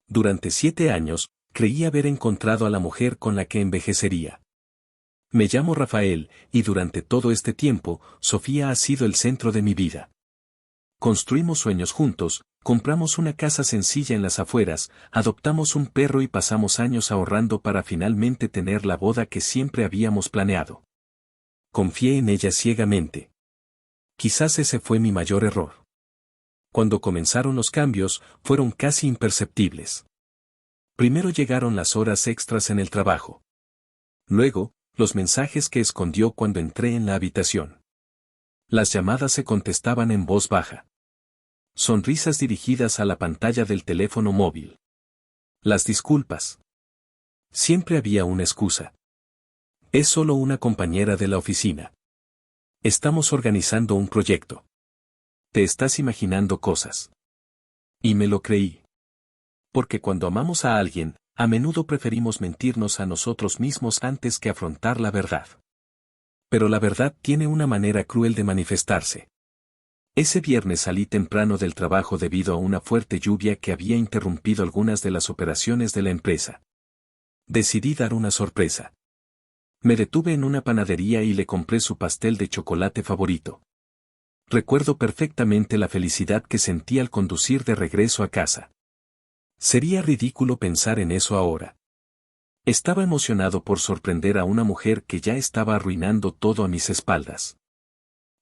Durante 7 años, creí haber encontrado a la mujer con la que envejecería. Me llamo Rafael, y durante todo este tiempo, Sofía ha sido el centro de mi vida. Construimos sueños juntos, compramos una casa sencilla en las afueras, adoptamos un perro y pasamos años ahorrando para finalmente tener la boda que siempre habíamos planeado. Confié en ella ciegamente. Quizás ese fue mi mayor error. Cuando comenzaron los cambios, fueron casi imperceptibles. Primero llegaron las horas extras en el trabajo. Luego, los mensajes que escondió cuando entré en la habitación. Las llamadas se contestaban en voz baja. Sonrisas dirigidas a la pantalla del teléfono móvil. Las disculpas. Siempre había una excusa. Es solo una compañera de la oficina. Estamos organizando un proyecto. Te estás imaginando cosas. Y me lo creí. Porque cuando amamos a alguien, a menudo preferimos mentirnos a nosotros mismos antes que afrontar la verdad. Pero la verdad tiene una manera cruel de manifestarse. Ese viernes salí temprano del trabajo debido a una fuerte lluvia que había interrumpido algunas de las operaciones de la empresa. Decidí dar una sorpresa. Me detuve en una panadería y le compré su pastel de chocolate favorito. Recuerdo perfectamente la felicidad que sentí al conducir de regreso a casa. Sería ridículo pensar en eso ahora. Estaba emocionado por sorprender a una mujer que ya estaba arruinando todo a mis espaldas.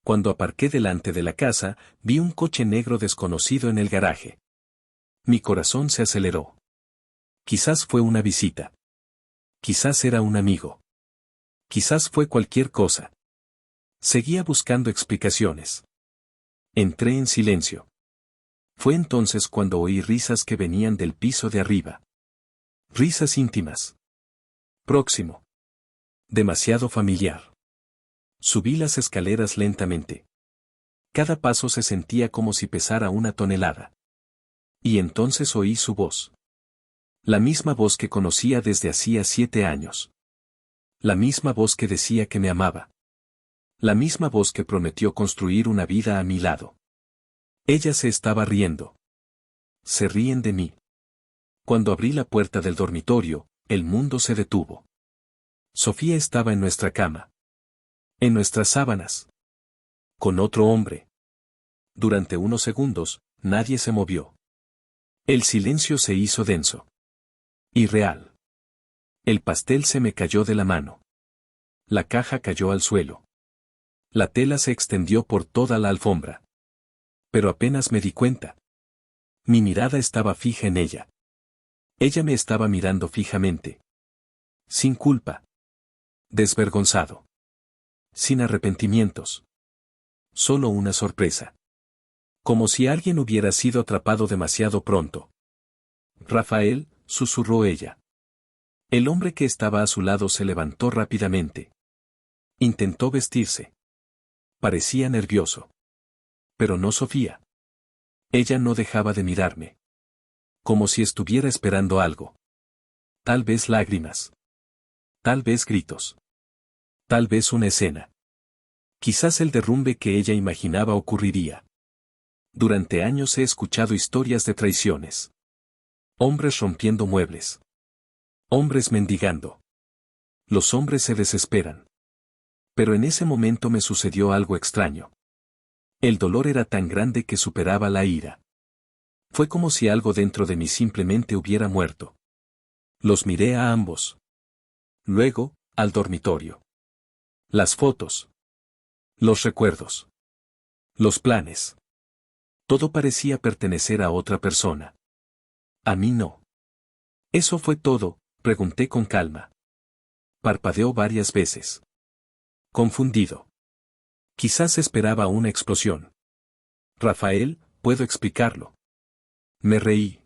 Cuando aparqué delante de la casa, vi un coche negro desconocido en el garaje. Mi corazón se aceleró. Quizás fue una visita. Quizás era un amigo. Quizás fue cualquier cosa. Seguía buscando explicaciones. Entré en silencio. Fue entonces cuando oí risas que venían del piso de arriba. Risas íntimas. Próximo. Demasiado familiar. Subí las escaleras lentamente. Cada paso se sentía como si pesara una tonelada. Y entonces oí su voz. La misma voz que conocía desde hacía 7 años. La misma voz que decía que me amaba. La misma voz que prometió construir una vida a mi lado. Ella se estaba riendo. Se ríen de mí. Cuando abrí la puerta del dormitorio, el mundo se detuvo. Sofía estaba en nuestra cama. En nuestras sábanas. Con otro hombre. Durante unos segundos, nadie se movió. El silencio se hizo denso. Irreal. El pastel se me cayó de la mano. La caja cayó al suelo. La tela se extendió por toda la alfombra. Pero apenas me di cuenta. Mi mirada estaba fija en ella. Ella me estaba mirando fijamente. Sin culpa. Desvergonzado. Sin arrepentimientos. Solo una sorpresa. Como si alguien hubiera sido atrapado demasiado pronto. Rafael, susurró ella. El hombre que estaba a su lado se levantó rápidamente. Intentó vestirse. Parecía nervioso. Pero no Sofía. Ella no dejaba de mirarme. Como si estuviera esperando algo. Tal vez lágrimas. Tal vez gritos. Tal vez una escena. Quizás el derrumbe que ella imaginaba ocurriría. Durante años he escuchado historias de traiciones. Hombres rompiendo muebles. Hombres mendigando. Los hombres se desesperan. Pero en ese momento me sucedió algo extraño. El dolor era tan grande que superaba la ira. Fue como si algo dentro de mí simplemente hubiera muerto. Los miré a ambos. Luego, al dormitorio. Las fotos. Los recuerdos. Los planes. Todo parecía pertenecer a otra persona. A mí no. ¿Eso fue todo?, pregunté con calma. Parpadeó varias veces. Confundido. Quizás esperaba una explosión. Rafael, puedo explicarlo. Me reí.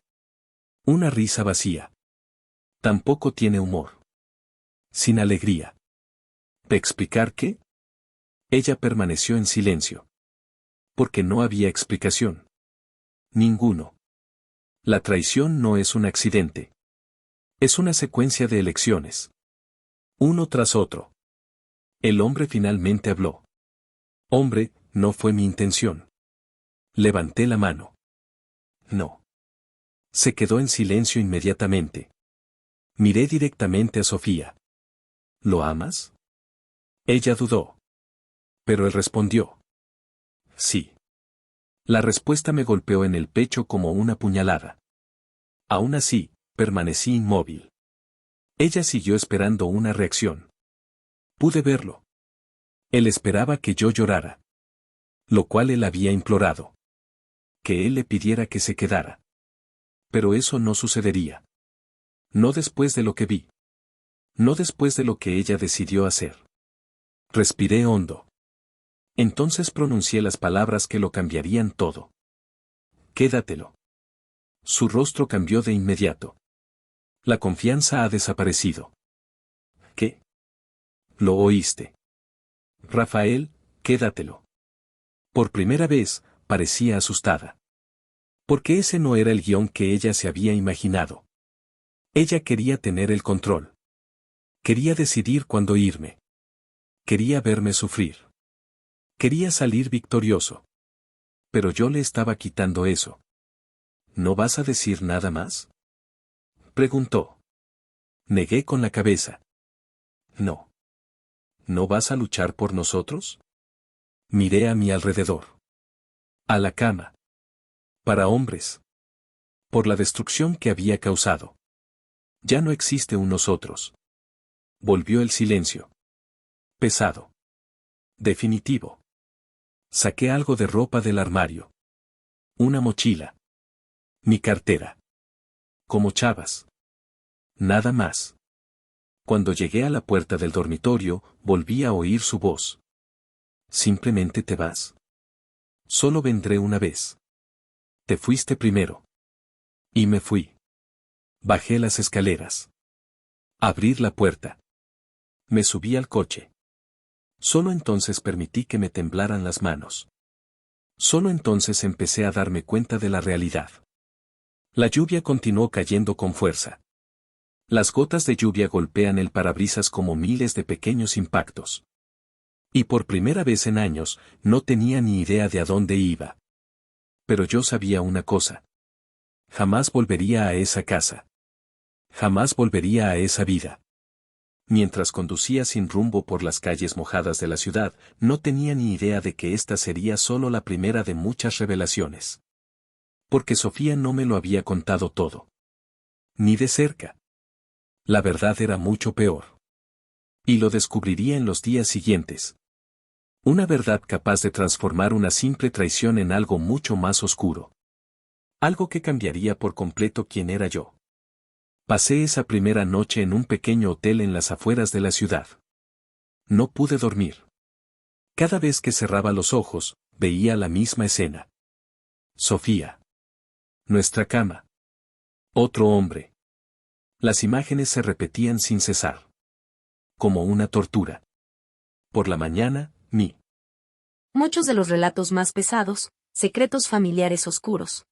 Una risa vacía. Tampoco tiene humor. Sin alegría. ¿Explicar qué? Ella permaneció en silencio. Porque no había explicación. Ninguno. La traición no es un accidente. Es una secuencia de elecciones. Uno tras otro. El hombre finalmente habló. Hombre, no fue mi intención. Levanté la mano. No. Se quedó en silencio inmediatamente. Miré directamente a Sofía. ¿Lo amas? Ella dudó. Pero él respondió. Sí. La respuesta me golpeó en el pecho como una puñalada. Aún así, permanecí inmóvil. Ella siguió esperando una reacción. Pude verlo. Él esperaba que yo llorara. Lo cual él había implorado. Que él le pidiera que se quedara. Pero eso no sucedería. No después de lo que vi. No después de lo que ella decidió hacer. Respiré hondo. Entonces pronuncié las palabras que lo cambiarían todo. Quédatelo. Su rostro cambió de inmediato. La confianza ha desaparecido. ¿Qué? ¿Lo oíste? Rafael, quédatelo. Por primera vez, parecía asustada. Porque ese no era el guión que ella se había imaginado. Ella quería tener el control. Quería decidir cuándo irme. Quería verme sufrir. Quería salir victorioso. Pero yo le estaba quitando eso. ¿No vas a decir nada más? Preguntó. Negué con la cabeza. No. ¿No vas a luchar por nosotros? Miré a mi alrededor. A la cama. Para hombres. Por la destrucción que había causado. Ya no existe un nosotros. Volvió el silencio. Pesado. Definitivo. Saqué algo de ropa del armario. Una mochila. Mi cartera. Como chavas. Nada más. Cuando llegué a la puerta del dormitorio, volví a oír su voz. ¿Simplemente te vas? Solo vendré una vez. Te fuiste primero. Y me fui. Bajé las escaleras. Abrir la puerta. Me subí al coche. Solo entonces permití que me temblaran las manos. Solo entonces empecé a darme cuenta de la realidad. La lluvia continuó cayendo con fuerza. Las gotas de lluvia golpean el parabrisas como miles de pequeños impactos. Y por primera vez en años, no tenía ni idea de a dónde iba. Pero yo sabía una cosa. Jamás volvería a esa casa. Jamás volvería a esa vida. Mientras conducía sin rumbo por las calles mojadas de la ciudad, no tenía ni idea de que esta sería solo la primera de muchas revelaciones. Porque Sofía no me lo había contado todo. Ni de cerca. La verdad era mucho peor. Y lo descubriría en los días siguientes. Una verdad capaz de transformar una simple traición en algo mucho más oscuro. Algo que cambiaría por completo quién era yo. Pasé esa primera noche en un pequeño hotel en las afueras de la ciudad. No pude dormir. Cada vez que cerraba los ojos, veía la misma escena. Sofía. Nuestra cama. Otro hombre. Las imágenes se repetían sin cesar. Como una tortura. Por la mañana, Muchos de los relatos más pesados, secretos familiares oscuros.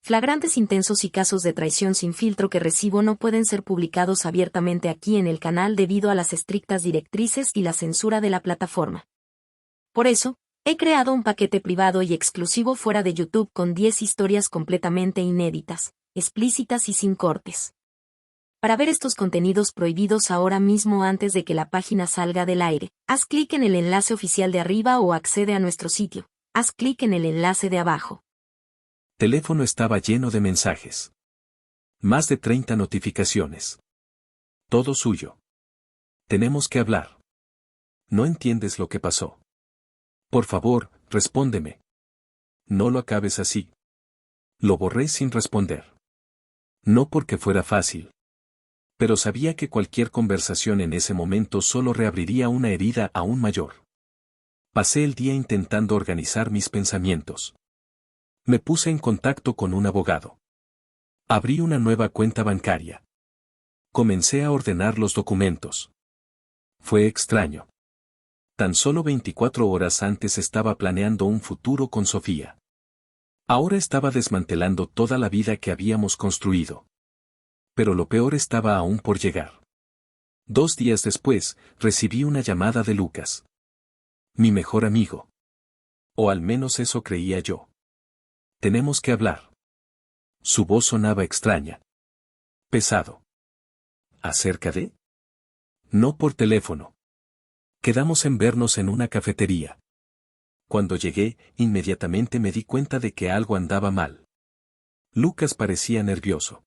Flagrantes intensos y casos de traición sin filtro que recibo no pueden ser publicados abiertamente aquí en el canal debido a las estrictas directrices y la censura de la plataforma. Por eso, he creado un paquete privado y exclusivo fuera de YouTube con 10 historias completamente inéditas, explícitas y sin cortes. Para ver estos contenidos prohibidos ahora mismo antes de que la página salga del aire, haz clic en el enlace oficial de arriba o accede a nuestro sitio. Haz clic en el enlace de abajo. Teléfono estaba lleno de mensajes. Más de 30 notificaciones. Todo suyo. Tenemos que hablar. ¿No entiendes lo que pasó? Por favor, respóndeme. No lo acabes así. Lo borré sin responder. No porque fuera fácil. Pero sabía que cualquier conversación en ese momento solo reabriría una herida aún mayor. Pasé el día intentando organizar mis pensamientos. Me puse en contacto con un abogado. Abrí una nueva cuenta bancaria. Comencé a ordenar los documentos. Fue extraño. Tan solo 24 horas antes estaba planeando un futuro con Sofía. Ahora estaba desmantelando toda la vida que habíamos construido. Pero lo peor estaba aún por llegar. 2 días después, recibí una llamada de Lucas. Mi mejor amigo. O al menos eso creía yo. Tenemos que hablar. Su voz sonaba extraña. Pesado. ¿Acerca de? No por teléfono. Quedamos en vernos en una cafetería. Cuando llegué, inmediatamente me di cuenta de que algo andaba mal. Lucas parecía nervioso.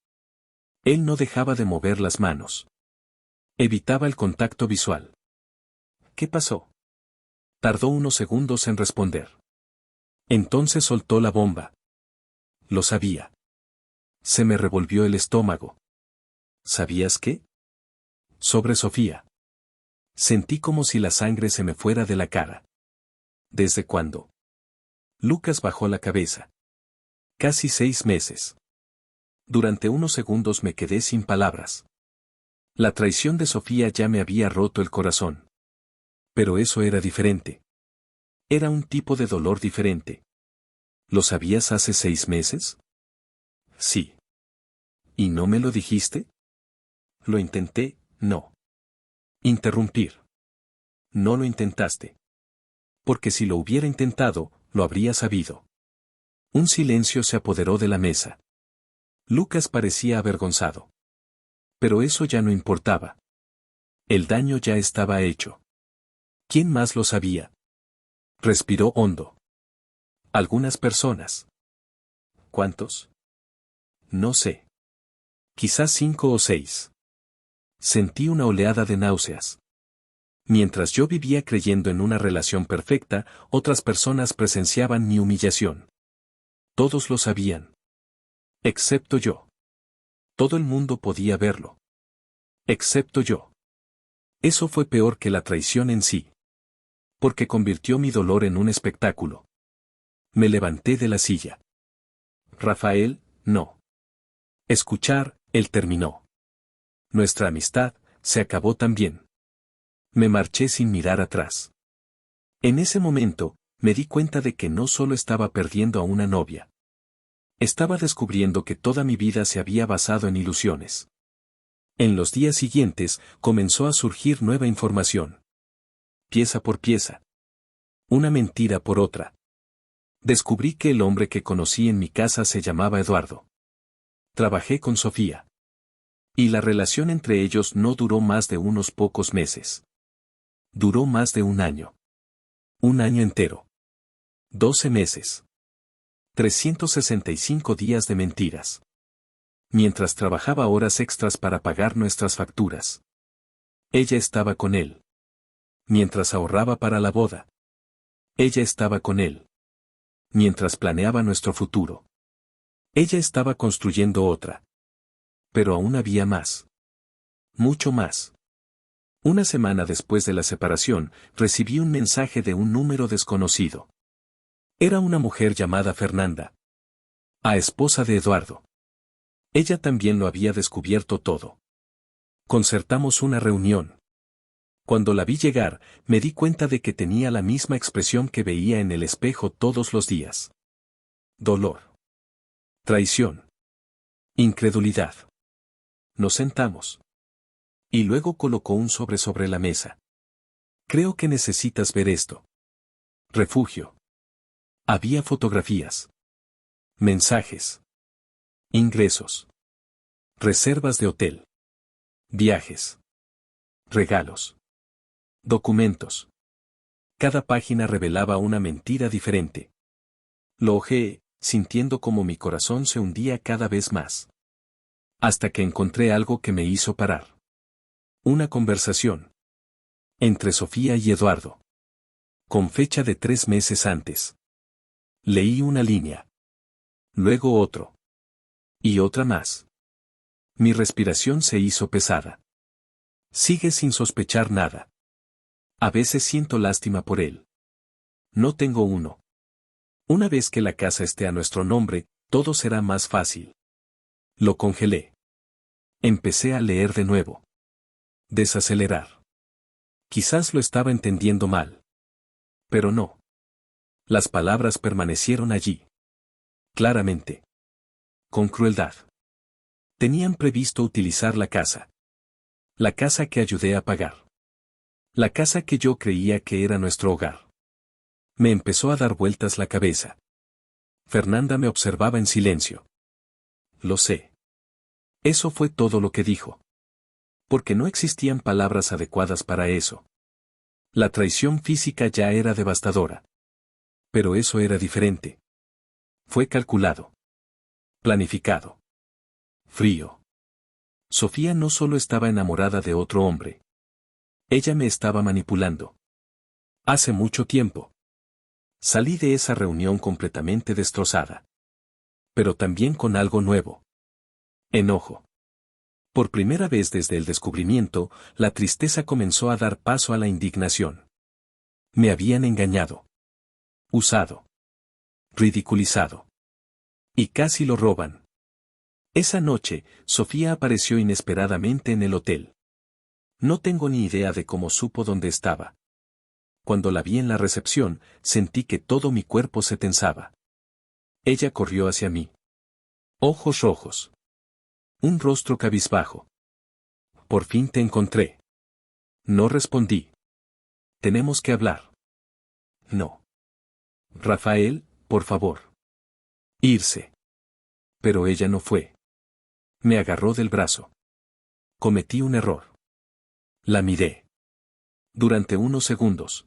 Él no dejaba de mover las manos. Evitaba el contacto visual. ¿Qué pasó? Tardó unos segundos en responder. Entonces soltó la bomba. Lo sabía. Se me revolvió el estómago. ¿Sabías qué? Sobre Sofía. Sentí como si la sangre se me fuera de la cara. ¿Desde cuándo? Lucas bajó la cabeza. Casi 6 meses. Durante unos segundos me quedé sin palabras. La traición de Sofía ya me había roto el corazón. Pero eso era diferente. Era un tipo de dolor diferente. ¿Lo sabías hace 6 meses? Sí. ¿Y no me lo dijiste? Lo intenté, no. Interrumpir. No lo intentaste. Porque si lo hubiera intentado, lo habría sabido. Un silencio se apoderó de la mesa. Lucas parecía avergonzado. Pero eso ya no importaba. El daño ya estaba hecho. ¿Quién más lo sabía? Respiró hondo. Algunas personas. ¿Cuántos? No sé. Quizás 5 o 6. Sentí una oleada de náuseas. Mientras yo vivía creyendo en una relación perfecta, otras personas presenciaban mi humillación. Todos lo sabían. Excepto yo. Todo el mundo podía verlo. Excepto yo. Eso fue peor que la traición en sí. Porque convirtió mi dolor en un espectáculo. Me levanté de la silla. Rafael, no. Escuchar, él terminó. Nuestra amistad, se acabó también. Me marché sin mirar atrás. En ese momento, me di cuenta de que no solo estaba perdiendo a una novia. Estaba descubriendo que toda mi vida se había basado en ilusiones. En los días siguientes, comenzó a surgir nueva información. Pieza por pieza. Una mentira por otra. Descubrí que el hombre que conocí en mi casa se llamaba Eduardo. Trabajé con Sofía. Y la relación entre ellos no duró más de unos pocos meses. Duró más de un año. Un año entero. 12 meses. 365 días de mentiras. Mientras trabajaba horas extras para pagar nuestras facturas. Ella estaba con él. Mientras ahorraba para la boda. Ella estaba con él. Mientras planeaba nuestro futuro. Ella estaba construyendo otra. Pero aún había más. Mucho más. Una semana después de la separación, recibí un mensaje de un número desconocido. Era una mujer llamada Fernanda. A esposa de Eduardo. Ella también lo había descubierto todo. Concertamos una reunión. Cuando la vi llegar, me di cuenta de que tenía la misma expresión que veía en el espejo todos los días. Dolor. Traición. Incredulidad. Nos sentamos. Y luego colocó un sobre la mesa. Creo que necesitas ver esto. Refugio. Había fotografías. Mensajes. Ingresos. Reservas de hotel. Viajes. Regalos. Documentos. Cada página revelaba una mentira diferente. Lo hojeé, sintiendo como mi corazón se hundía cada vez más. Hasta que encontré algo que me hizo parar. Una conversación. Entre Sofía y Eduardo. Con fecha de 3 meses antes. Leí una línea. Luego otro. Y otra más. Mi respiración se hizo pesada. Sigue sin sospechar nada. A veces siento lástima por él. No tengo uno. Una vez que la casa esté a nuestro nombre, todo será más fácil. Lo congelé. Empecé a leer de nuevo. Desacelerar. Quizás lo estaba entendiendo mal. Pero no. Las palabras permanecieron allí. Claramente. Con crueldad. Tenían previsto utilizar la casa. La casa que ayudé a pagar. La casa que yo creía que era nuestro hogar. Me empezó a dar vueltas la cabeza. Fernanda me observaba en silencio. Lo sé. Eso fue todo lo que dijo. Porque no existían palabras adecuadas para eso. La traición física ya era devastadora. Pero eso era diferente. Fue calculado. Planificado. Frío. Sofía no solo estaba enamorada de otro hombre. Ella me estaba manipulando. Hace mucho tiempo. Salí de esa reunión completamente destrozada. Pero también con algo nuevo. Enojo. Por primera vez desde el descubrimiento, la tristeza comenzó a dar paso a la indignación. Me habían engañado. Usado. Ridiculizado. Y casi lo roban. Esa noche, Sofía apareció inesperadamente en el hotel. No tengo ni idea de cómo supo dónde estaba. Cuando la vi en la recepción, sentí que todo mi cuerpo se tensaba. Ella corrió hacia mí. Ojos rojos. Un rostro cabizbajo. Por fin te encontré. No respondí. Tenemos que hablar. No. Rafael, por favor. Irse. Pero ella no fue. Me agarró del brazo. Cometí un error. La miré. Durante unos segundos.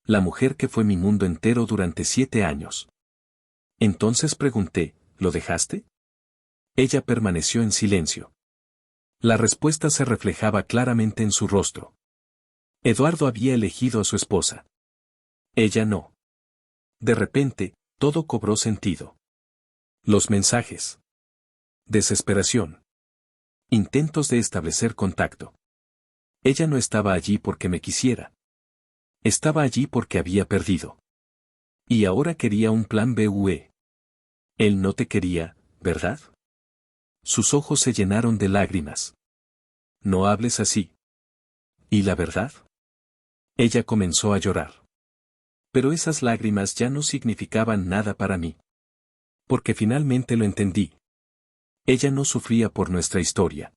La mujer que fue mi mundo entero durante 7 años. Entonces pregunté, ¿lo dejaste? Ella permaneció en silencio. La respuesta se reflejaba claramente en su rostro. Eduardo había elegido a su esposa. Ella no. De repente, todo cobró sentido. Los mensajes. Desesperación. Intentos de establecer contacto. Ella no estaba allí porque me quisiera. Estaba allí porque había perdido. Y ahora quería un plan B. Él no te quería, ¿verdad? Sus ojos se llenaron de lágrimas. No hables así. ¿Y la verdad? Ella comenzó a llorar. Pero esas lágrimas ya no significaban nada para mí. Porque finalmente lo entendí. Ella no sufría por nuestra historia.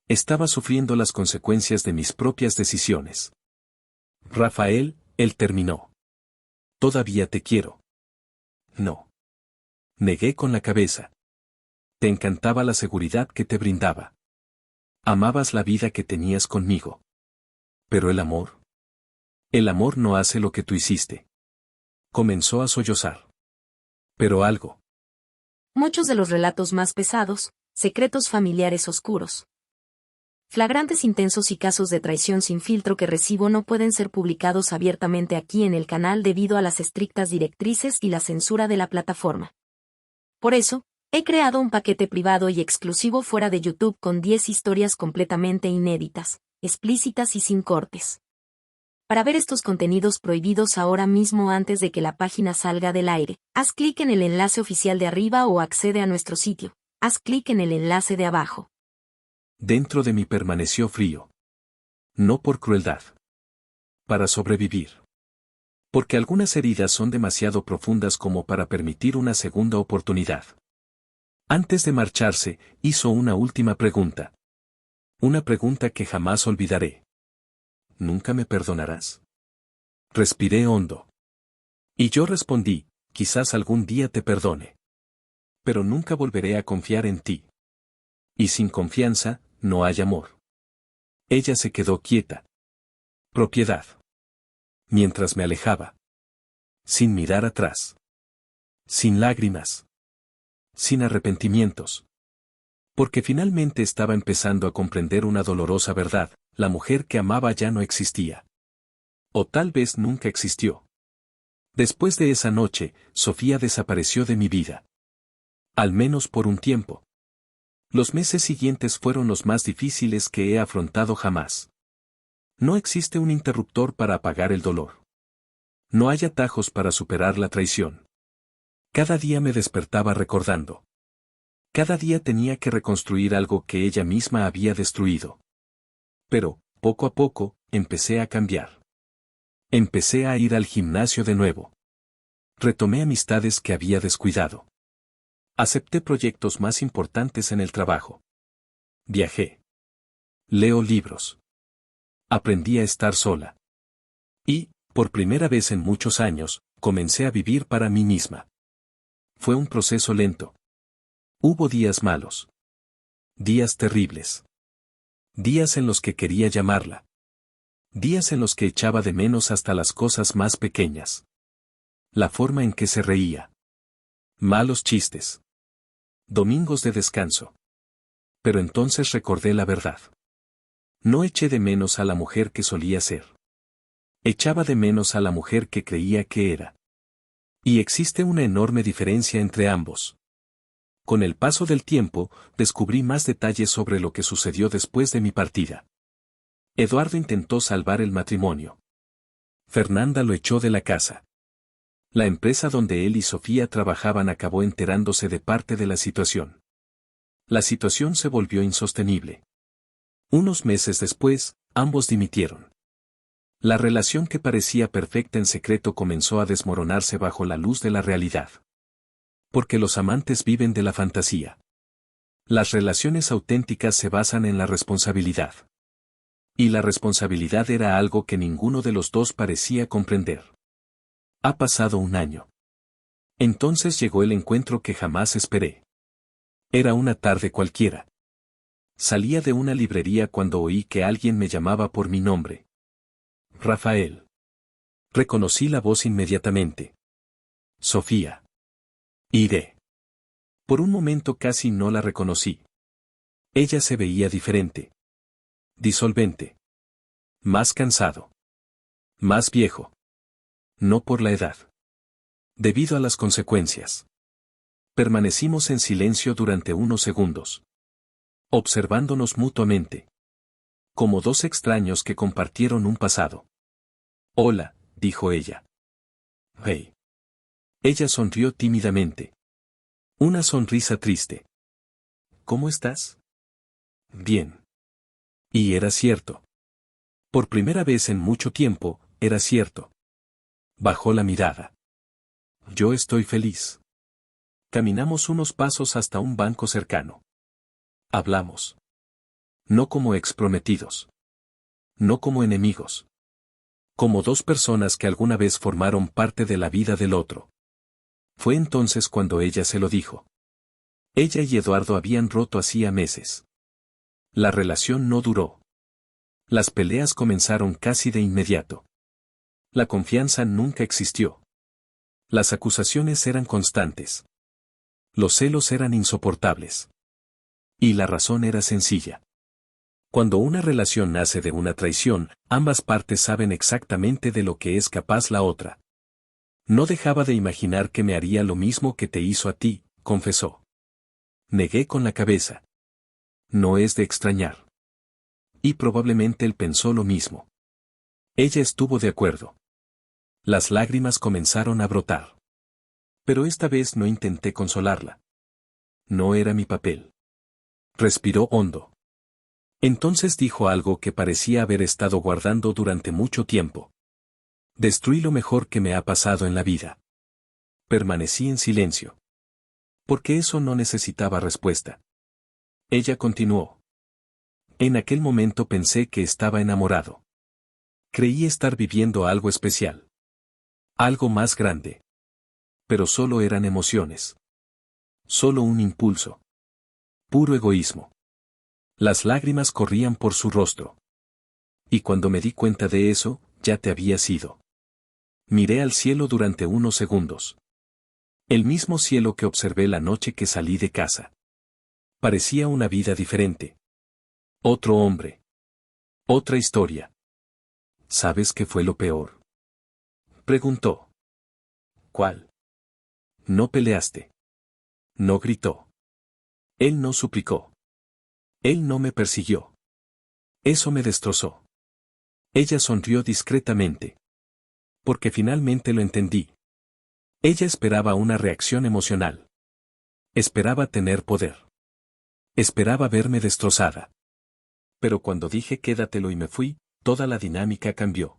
Estaba sufriendo las consecuencias de mis propias decisiones. Rafael, él terminó. Todavía te quiero. No. Negué con la cabeza. Te encantaba la seguridad que te brindaba. Amabas la vida que tenías conmigo. Pero el amor. El amor no hace lo que tú hiciste. Comenzó a sollozar. Pero algo. Muchos de los relatos más pesados, secretos familiares oscuros. Flagrantes intensos y casos de traición sin filtro que recibo no pueden ser publicados abiertamente aquí en el canal debido a las estrictas directrices y la censura de la plataforma. Por eso, he creado un paquete privado y exclusivo fuera de YouTube con 10 historias completamente inéditas, explícitas y sin cortes. Para ver estos contenidos prohibidos ahora mismo antes de que la página salga del aire, haz clic en el enlace oficial de arriba o accede a nuestro sitio. Haz clic en el enlace de abajo. Dentro de mí permaneció frío. No por crueldad. Para sobrevivir. Porque algunas heridas son demasiado profundas como para permitir una segunda oportunidad. Antes de marcharse, hizo una última pregunta. Una pregunta que jamás olvidaré. ¿Nunca me perdonarás? Respiré hondo. Y yo respondí, quizás algún día te perdone. Pero nunca volveré a confiar en ti. Y sin confianza, no hay amor. Ella se quedó quieta. Propiedad. Mientras me alejaba. Sin mirar atrás. Sin lágrimas. Sin arrepentimientos. Porque finalmente estaba empezando a comprender una dolorosa verdad, la mujer que amaba ya no existía. O tal vez nunca existió. Después de esa noche, Sofía desapareció de mi vida. Al menos por un tiempo. Los meses siguientes fueron los más difíciles que he afrontado jamás. No existe un interruptor para apagar el dolor. No hay atajos para superar la traición. Cada día me despertaba recordando. Cada día tenía que reconstruir algo que ella misma había destruido. Pero, poco a poco, empecé a cambiar. Empecé a ir al gimnasio de nuevo. Retomé amistades que había descuidado. Acepté proyectos más importantes en el trabajo. Viajé. Leo libros. Aprendí a estar sola. Y, por primera vez en muchos años, comencé a vivir para mí misma. Fue un proceso lento. Hubo días malos. Días terribles. Días en los que quería llamarla. Días en los que echaba de menos hasta las cosas más pequeñas. La forma en que se reía. Malos chistes. Domingos de descanso. Pero entonces recordé la verdad. No eché de menos a la mujer que solía ser. Echaba de menos a la mujer que creía que era. Y existe una enorme diferencia entre ambos. Con el paso del tiempo, descubrí más detalles sobre lo que sucedió después de mi partida. Eduardo intentó salvar el matrimonio. Fernanda lo echó de la casa. La empresa donde él y Sofía trabajaban acabó enterándose de parte de la situación. La situación se volvió insostenible. Unos meses después, ambos dimitieron. La relación que parecía perfecta en secreto comenzó a desmoronarse bajo la luz de la realidad. Porque los amantes viven de la fantasía. Las relaciones auténticas se basan en la responsabilidad. Y la responsabilidad era algo que ninguno de los dos parecía comprender. Ha pasado un año. Entonces llegó el encuentro que jamás esperé. Era una tarde cualquiera. Salía de una librería cuando oí que alguien me llamaba por mi nombre. Rafael. Reconocí la voz inmediatamente. Sofía. Iré. Por un momento casi no la reconocí. Ella se veía diferente. Disolvente. Más cansado. Más viejo. No por la edad. Debido a las consecuencias. Permanecimos en silencio durante unos segundos. Observándonos mutuamente. Como dos extraños que compartieron un pasado. Hola, dijo ella. Hey. Ella sonrió tímidamente. Una sonrisa triste. ¿Cómo estás? Bien. Y era cierto. Por primera vez en mucho tiempo, era cierto. Bajó la mirada. Yo estoy feliz. Caminamos unos pasos hasta un banco cercano. Hablamos. No como exprometidos. No como enemigos. Como dos personas que alguna vez formaron parte de la vida del otro. Fue entonces cuando ella se lo dijo. Ella y Eduardo habían roto hacía meses. La relación no duró. Las peleas comenzaron casi de inmediato. La confianza nunca existió. Las acusaciones eran constantes. Los celos eran insoportables. Y la razón era sencilla. Cuando una relación nace de una traición, ambas partes saben exactamente de lo que es capaz la otra. No dejaba de imaginar que me haría lo mismo que te hizo a ti, confesó. Negué con la cabeza. No es de extrañar. Y probablemente él pensó lo mismo. Ella estuvo de acuerdo. Las lágrimas comenzaron a brotar. Pero esta vez no intenté consolarla. No era mi papel. Respiró hondo. Entonces dijo algo que parecía haber estado guardando durante mucho tiempo. Destruí lo mejor que me ha pasado en la vida. Permanecí en silencio. Porque eso no necesitaba respuesta. Ella continuó. En aquel momento pensé que estaba enamorado. Creí estar viviendo algo especial. Algo más grande. Pero solo eran emociones. Solo un impulso. Puro egoísmo. Las lágrimas corrían por su rostro. Y cuando me di cuenta de eso, ya te habías ido. Miré al cielo durante unos segundos. El mismo cielo que observé la noche que salí de casa. Parecía una vida diferente. Otro hombre. Otra historia. ¿Sabes qué fue lo peor? Preguntó. ¿Cuál? No peleaste. No gritó. Él no suplicó. Él no me persiguió. Eso me destrozó. Ella sonrió discretamente. Porque finalmente lo entendí. Ella esperaba una reacción emocional. Esperaba tener poder. Esperaba verme destrozada. Pero cuando dije quédatelo y me fui, toda la dinámica cambió.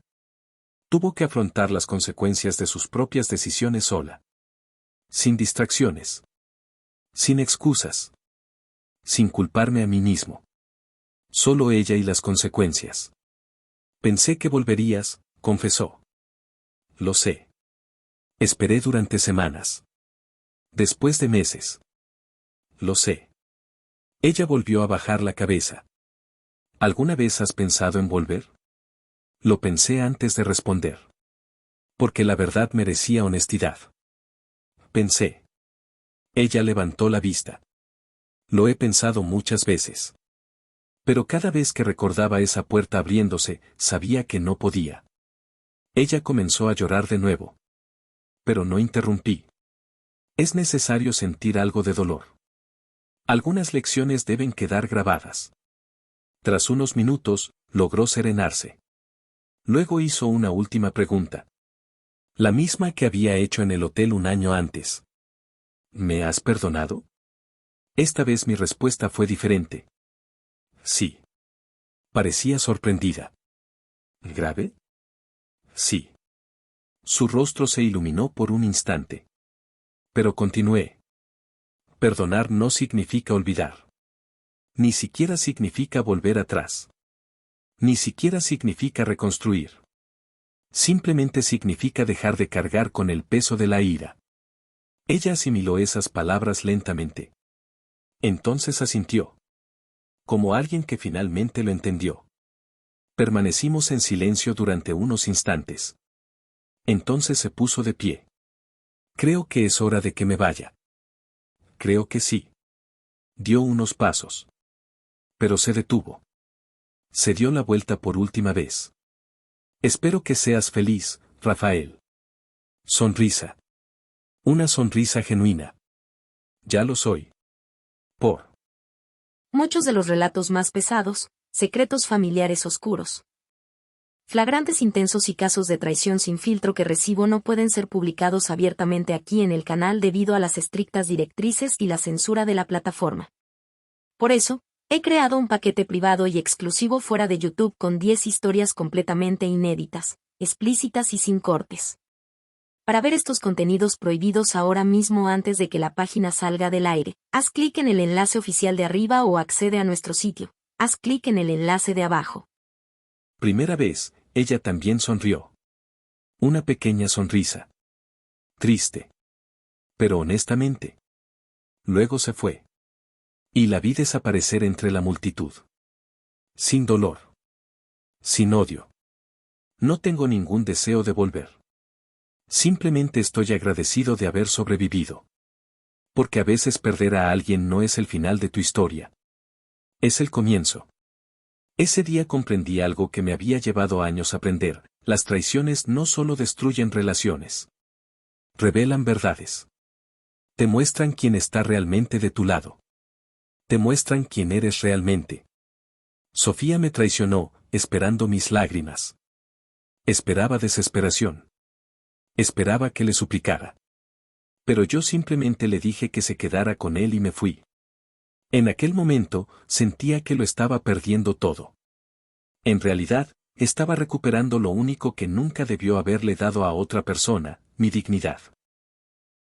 Tuvo que afrontar las consecuencias de sus propias decisiones sola. Sin distracciones. Sin excusas. Sin culparme a mí mismo. Solo ella y las consecuencias. Pensé que volverías, confesó. Lo sé. Esperé durante semanas. Después de meses. lo sé. Ella volvió a bajar la cabeza. ¿Alguna vez has pensado en volver? Lo pensé antes de responder. Porque la verdad merecía honestidad. Pensé. Ella levantó la vista. Lo he pensado muchas veces. Pero cada vez que recordaba esa puerta abriéndose, sabía que no podía. Ella comenzó a llorar de nuevo. Pero no interrumpí. Es necesario sentir algo de dolor. Algunas lecciones deben quedar grabadas. Tras unos minutos, logró serenarse. Luego hizo una última pregunta. La misma que había hecho en el hotel un año antes. ¿Me has perdonado? Esta vez mi respuesta fue diferente. Sí. Parecía sorprendida. ¿Grave? Sí. Su rostro se iluminó por un instante. Pero continué. Perdonar no significa olvidar. Ni siquiera significa volver atrás. Ni siquiera significa reconstruir. Simplemente significa dejar de cargar con el peso de la ira. Ella asimiló esas palabras lentamente. Entonces asintió. Como alguien que finalmente lo entendió. Permanecimos en silencio durante unos instantes. Entonces se puso de pie. Creo que es hora de que me vaya. Creo que sí. Dio unos pasos. Pero se detuvo. Se dio la vuelta por última vez. Espero que seas feliz, Rafael. Sonrisa. Una sonrisa genuina. Ya lo soy. Por. Muchos de los relatos más pesados, secretos familiares oscuros. Flagrantes intensos y casos de traición sin filtro que recibo no pueden ser publicados abiertamente aquí en el canal debido a las estrictas directrices y la censura de la plataforma. Por eso, he creado un paquete privado y exclusivo fuera de YouTube con 10 historias completamente inéditas, explícitas y sin cortes. Para ver estos contenidos prohibidos ahora mismo antes de que la página salga del aire, haz clic en el enlace oficial de arriba o accede a nuestro sitio. Haz clic en el enlace de abajo. Primera vez, ella también sonrió. Una pequeña sonrisa. Triste. Pero honestamente. Luego se fue. Y la vi desaparecer entre la multitud. Sin dolor. Sin odio. No tengo ningún deseo de volver. Simplemente estoy agradecido de haber sobrevivido. Porque a veces perder a alguien no es el final de tu historia. Es el comienzo. Ese día comprendí algo que me había llevado años aprender: las traiciones no solo destruyen relaciones. Revelan verdades. Te muestran quién está realmente de tu lado. Te muestran quién eres realmente. Sofía me traicionó, esperando mis lágrimas. Esperaba desesperación. Esperaba que le suplicara. Pero yo simplemente le dije que se quedara con él y me fui. En aquel momento, sentía que lo estaba perdiendo todo. En realidad, estaba recuperando lo único que nunca debió haberle dado a otra persona: mi dignidad.